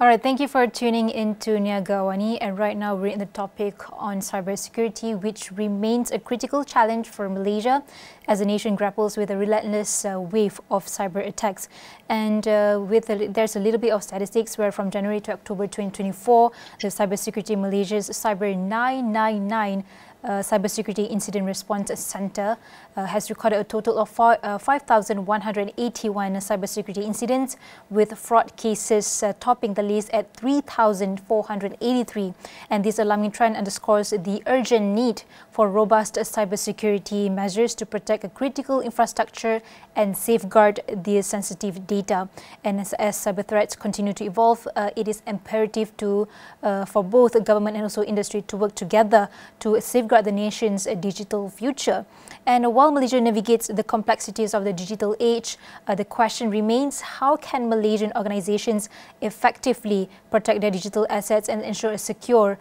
All right, thank you for tuning in to AWANI, and right now we're in the topic on cybersecurity, which remains a critical challenge for Malaysia as the nation grapples with a relentless wave of cyber attacks. And there's a little bit of statistics where from January to October 2024, the Cybersecurity Malaysia's Cyber 999 Cybersecurity Incident Response Center has recorded a total of 5,181 cybersecurity incidents, with fraud cases topping the list at 3,483. And this alarming trend underscores the urgent need for robust cybersecurity measures to protect critical infrastructure and safeguard the sensitive data. And as cyber threats continue to evolve, it is imperative for both the government and also industry to work together to safeguard the nation's digital future. And while Malaysia navigates the complexities of the digital age, the question remains: how can Malaysian organizations effectively protect their digital assets and ensure a secure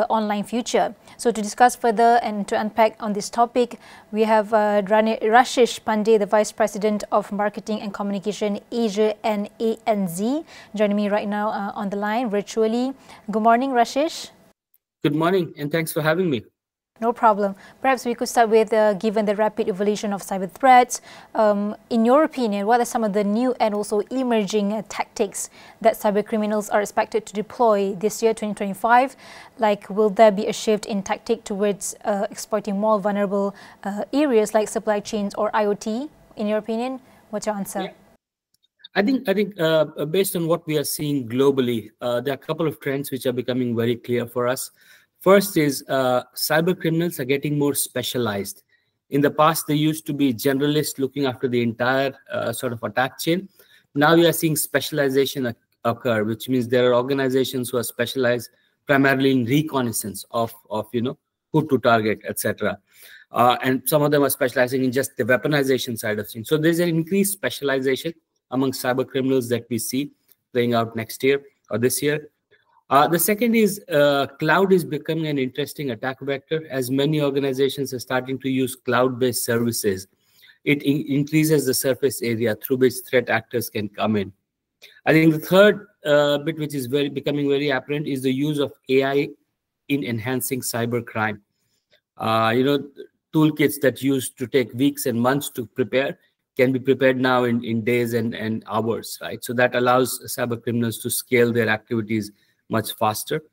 online future? So to discuss further and to unpack on this topic, we have Rashish Pandey, the Vice President of Marketing and Communication Asia ANZ, joining me right now on the line virtually. Good morning, Rashish. Good morning, and thanks for having me. No problem. Perhaps we could start with, given the rapid evolution of cyber threats, in your opinion, what are some of the new and also emerging tactics that cyber criminals are expected to deploy this year, 2025? Like, will there be a shift in tactic towards exploiting more vulnerable areas like supply chains or IoT, in your opinion? What's your answer? Yeah. I think based on what we are seeing globally, there are a couple of trends which are becoming very clear for us. First is cyber criminals are getting more specialized. In the past, they used to be generalists looking after the entire sort of attack chain. Now we are seeing specialization occur, which means there are organizations who are specialized primarily in reconnaissance of who to target, etc. And some of them are specializing in just the weaponization side of things. So there's an increased specialization among cyber criminals that we see playing out next year or this year. The second is cloud is becoming an interesting attack vector, as many organizations are starting to use cloud-based services. It increases the surface area through which threat actors can come in. I think the third bit, which is becoming very apparent, is the use of AI in enhancing cybercrime. Toolkits that used to take weeks and months to prepare can be prepared now in days and hours, right? So that allows cyber criminals to scale their activities much faster.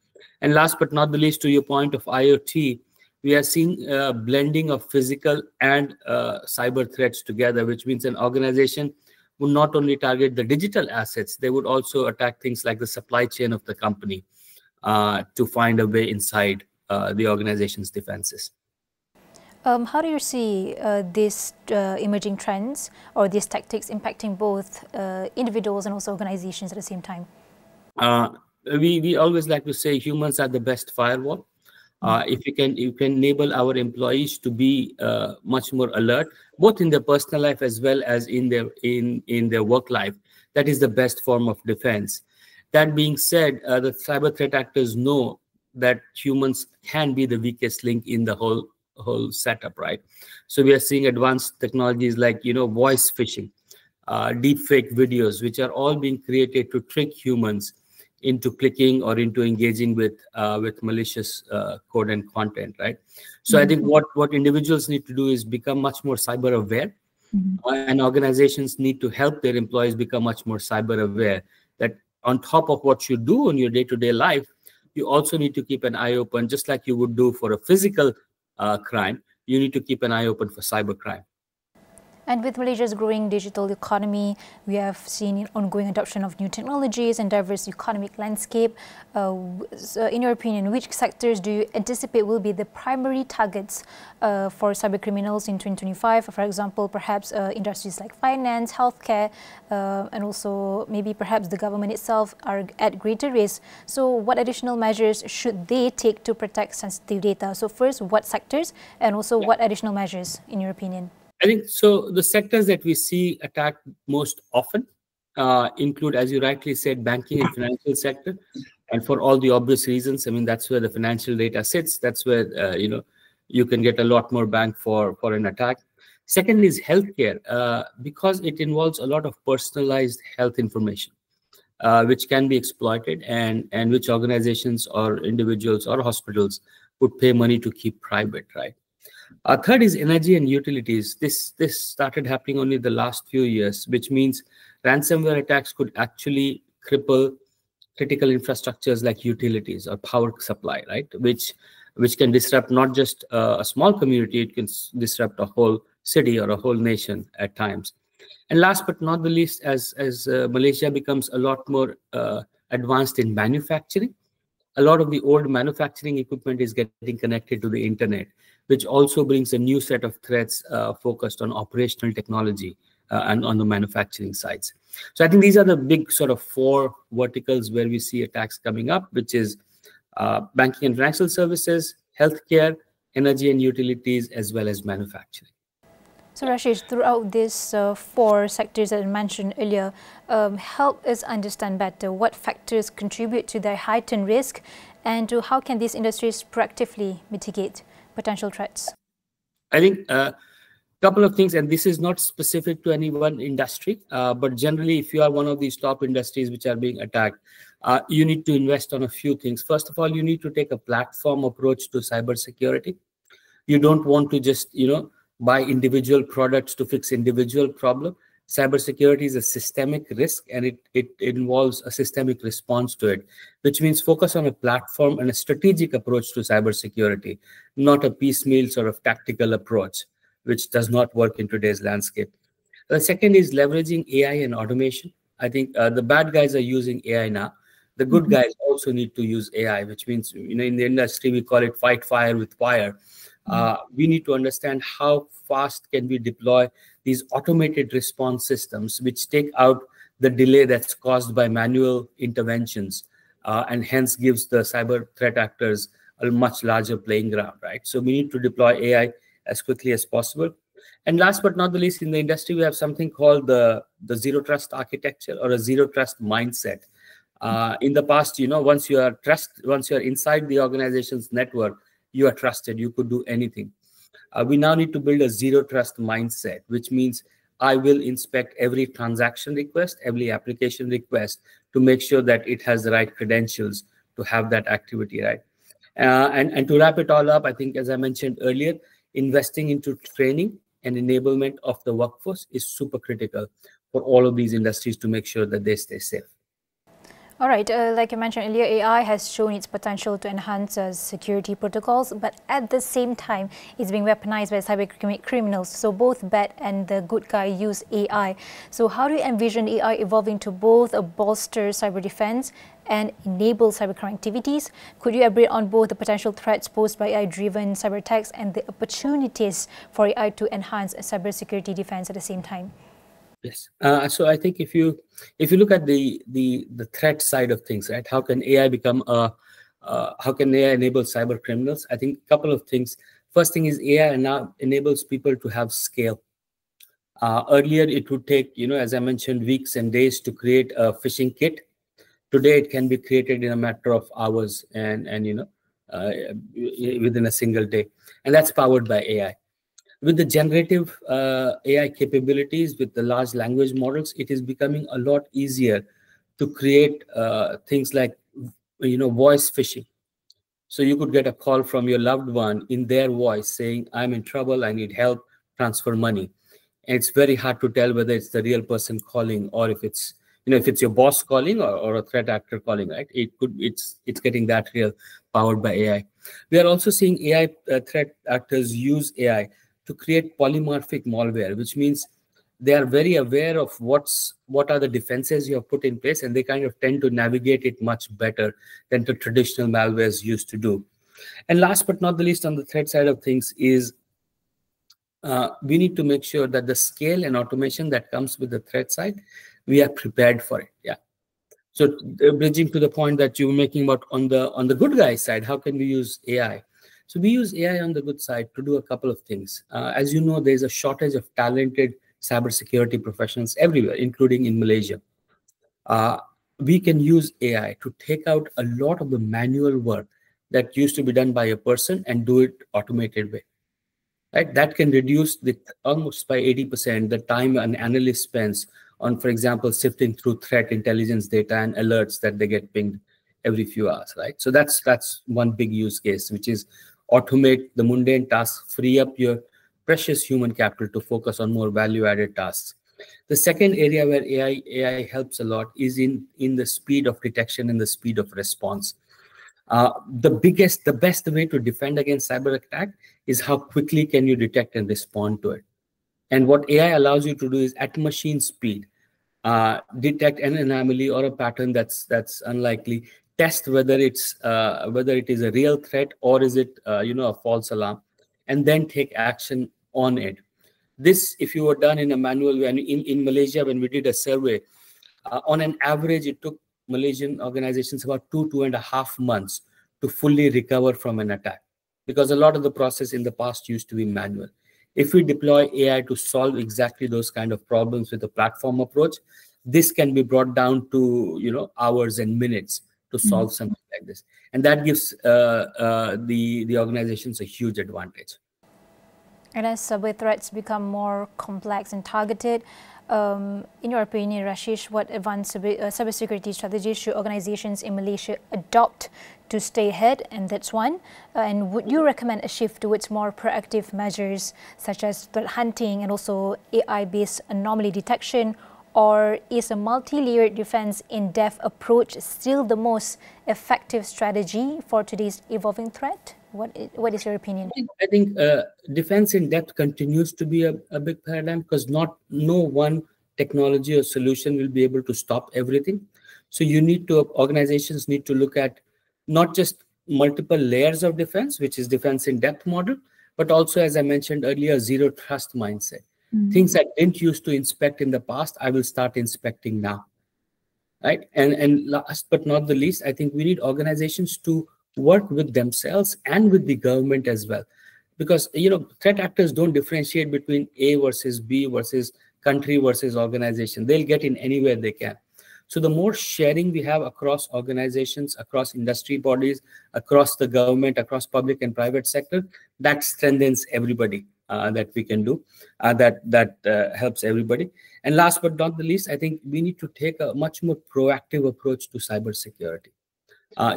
And last but not the least, to your point of IoT, we are seeing a blending of physical and cyber threats together, which means an organization will not only target the digital assets, they would also attack things like the supply chain of the company to find a way inside the organization's defenses. How do you see these emerging trends or these tactics impacting both individuals and also organizations at the same time? We always like to say humans are the best firewall. If you can enable our employees to be much more alert, both in their personal life as well as in their work life, that is the best form of defense. That being said, the cyber threat actors know that humans can be the weakest link in the whole setup, right? So we are seeing advanced technologies like voice phishing, deepfake videos, which are all being created to trick humans into clicking or into engaging with malicious code and content, right? So I think what individuals need to do is become much more cyber aware, and organizations need to help their employees become much more cyber aware. That on top of what you do in your day-to-day life, you also need to keep an eye open, just like you would do for a physical crime. You need to keep an eye open for cyber crime. And with Malaysia's growing digital economy, we have seen ongoing adoption of new technologies and diverse economic landscape. So in your opinion, which sectors do you anticipate will be the primary targets for cyber criminals in 2025? For example, perhaps industries like finance, healthcare, and also maybe perhaps the government itself are at greater risk. So what additional measures should they take to protect sensitive data? So first, what sectors, and also what additional measures, in your opinion? I think so. The sectors that we see attacked most often include, as you rightly said, banking and financial sector, and for all the obvious reasons. I mean, that's where the financial data sits. That's where you can get a lot more bang for an attack. Second is healthcare, because it involves a lot of personalized health information. which can be exploited, and which organizations or individuals or hospitals would pay money to keep private, right? Third is energy and utilities. This started happening only the last few years, which means ransomware attacks could actually cripple critical infrastructures like utilities or power supply, right? Which can disrupt not just a small community, it can disrupt a whole city or a whole nation at times. And last but not the least, as Malaysia becomes a lot more advanced in manufacturing, a lot of the old manufacturing equipment is getting connected to the internet, which also brings a new set of threats focused on operational technology and on the manufacturing sides. So I think these are the big sort of four verticals where we see attacks coming up, which is banking and financial services, healthcare, energy and utilities, as well as manufacturing. So Rashish, throughout these four sectors that I mentioned earlier, help us understand better what factors contribute to the heightened risk, and how can these industries proactively mitigate potential threats? I think a couple of things, and this is not specific to any one industry, but generally, if you are one of these top industries which are being attacked, you need to invest on a few things. First of all, you need to take a platform approach to cybersecurity. You don't want to just, buy individual products to fix individual problem. Cybersecurity is a systemic risk, and it involves a systemic response to it, which means focus on a platform and a strategic approach to cybersecurity, not a piecemeal sort of tactical approach, which does not work in today's landscape. The second is leveraging AI and automation. I think the bad guys are using AI now. The good guys also need to use AI, which means, in the industry, we call it fight fire with fire. We need to understand how fast can we deploy these automated response systems, which take out the delay that's caused by manual interventions, and hence gives the cyber threat actors a much larger playing ground, right? So we need to deploy AI as quickly as possible. And last but not the least, in the industry, we have something called the zero trust architecture, or a zero trust mindset. In the past, once you are inside the organization's network, you are trusted, you could do anything. We now need to build a zero trust mindset, which means I will inspect every transaction request, every application request, to make sure that it has the right credentials to have that activity, right? And to wrap it all up, I think, as I mentioned earlier, investing into training and enablement of the workforce is super critical for all of these industries to make sure that they stay safe. All right, like I mentioned earlier, AI has shown its potential to enhance security protocols, but at the same time, it's being weaponized by cyber criminals. So both bad and the good guy use AI. So how do you envision AI evolving to both bolster cyber defense and enable cybercrime activities? Could you elaborate on both the potential threats posed by AI-driven cyber attacks and the opportunities for AI to enhance cybersecurity defense at the same time? Yes. So I think if you look at the threat side of things, right? How can AI how can AI enable cyber criminals? I think a couple of things. First thing is AI now enables people to have scale. Earlier, it would take, as I mentioned, weeks and days to create a phishing kit. Today, it can be created in a matter of hours and within a single day, and that's powered by AI. With the generative AI capabilities, with the large language models, it is becoming a lot easier to create things like, voice phishing. So you could get a call from your loved one in their voice saying, I'm in trouble, I need help, transfer money. And it's very hard to tell whether it's the real person calling, or if it's, if it's your boss calling, or a threat actor calling, right? It's getting that real, powered by AI. We are also seeing AI threat actors use AI to create polymorphic malware, which means they are very aware of what are the defenses you have put in place, and they kind of tend to navigate it much better than the traditional malwares used to do. And last but not the least, on the threat side of things is we need to make sure that the scale and automation that comes with the threat side, we are prepared for it. Yeah. So bridging to the point that you were making about on the good guy side, how can we use AI? So we use AI on the good side to do a couple of things. As you know, there's a shortage of talented cybersecurity professionals everywhere, including in Malaysia. We can use AI to take out a lot of the manual work that used to be done by a person and do it automated way. Right? That can reduce almost by 80% the time an analyst spends for example, sifting through threat intelligence data and alerts that they get pinged every few hours, right? So that's one big use case, which is automate the mundane tasks, free up your precious human capital to focus on more value-added tasks. The second area where AI helps a lot is in the speed of detection and the speed of response. The best way to defend against cyber attack is how quickly can you detect and respond to it. And what AI allows you to do is at machine speed, detect an anomaly or a pattern that's unlikely, test whether it is a real threat or is it a false alarm, and then take action on it. This, if you were done in a manual way, and in Malaysia, when we did a survey, on an average, it took Malaysian organizations about 2.5 months to fully recover from an attack, because a lot of the process in the past used to be manual. If we deploy AI to solve exactly those kind of problems with a platform approach, this can be brought down to hours and minutes to solve something like this, and that gives the organizations a huge advantage. And as cyber threats become more complex and targeted, in your opinion, Rashish, what advanced cybersecurity strategies should organizations in Malaysia adopt to stay ahead? And that's one. And would you recommend a shift towards more proactive measures such as threat hunting and also AI-based anomaly detection? Or is a multi-layered defense in-depth approach still the most effective strategy for today's evolving threat? What is your opinion? I think defense in depth continues to be a big paradigm, because no one technology or solution will be able to stop everything. So organizations need to look at not just multiple layers of defense, which is defense in depth model, but also, as I mentioned earlier, zero trust mindset. Things I didn't used to inspect in the past, I will start inspecting now. Right? And last but not the least, I think we need organizations to work with themselves and with the government as well, because threat actors don't differentiate between A versus B versus country versus organization. They'll get in anywhere they can. So the more sharing we have across organizations, across industry bodies, across the government, across public and private sector, that strengthens everybody that we can do, that helps everybody. And last but not the least, I think we need to take a much more proactive approach to cybersecurity.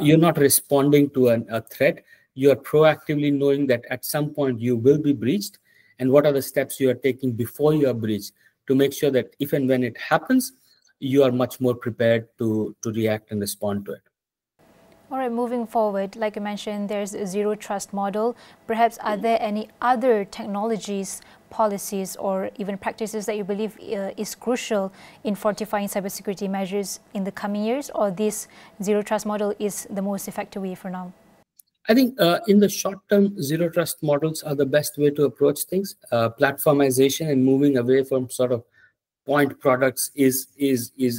You're not responding to a threat. You're proactively knowing that at some point you will be breached, and what are the steps you are taking before you are breached to make sure that if and when it happens, you are much more prepared to react and respond to it. All right, moving forward, like you mentioned, there's a zero trust model. Perhaps are there any other technologies, policies, or even practices that you believe is crucial in fortifying cybersecurity measures in the coming years, or this zero trust model is the most effective way for now? I think in the short term, zero trust models are the best way to approach things. Platformization and moving away from sort of point products is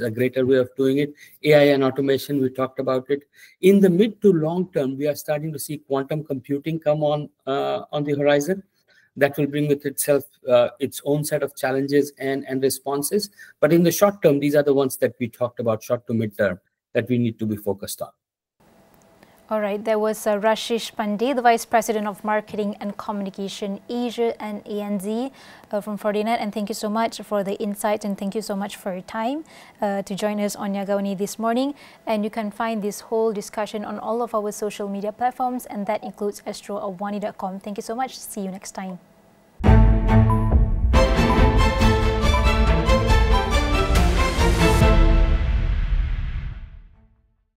a greater way of doing it. AI and automation, we talked about it. In the mid to long term, we are starting to see quantum computing come on the horizon. That will bring with itself its own set of challenges and responses. But in the short term, these are the ones that we talked about, short to mid term, that we need to be focused on. All right, there was Rashish Pandey, the Vice President of Marketing and Communication Asia and ANZ from Fortinet. And thank you so much for the insights, and thank you so much for your time to join us on AWANI this morning. And you can find this whole discussion on all of our social media platforms, and that includes astroawani.com. Thank you so much. See you next time.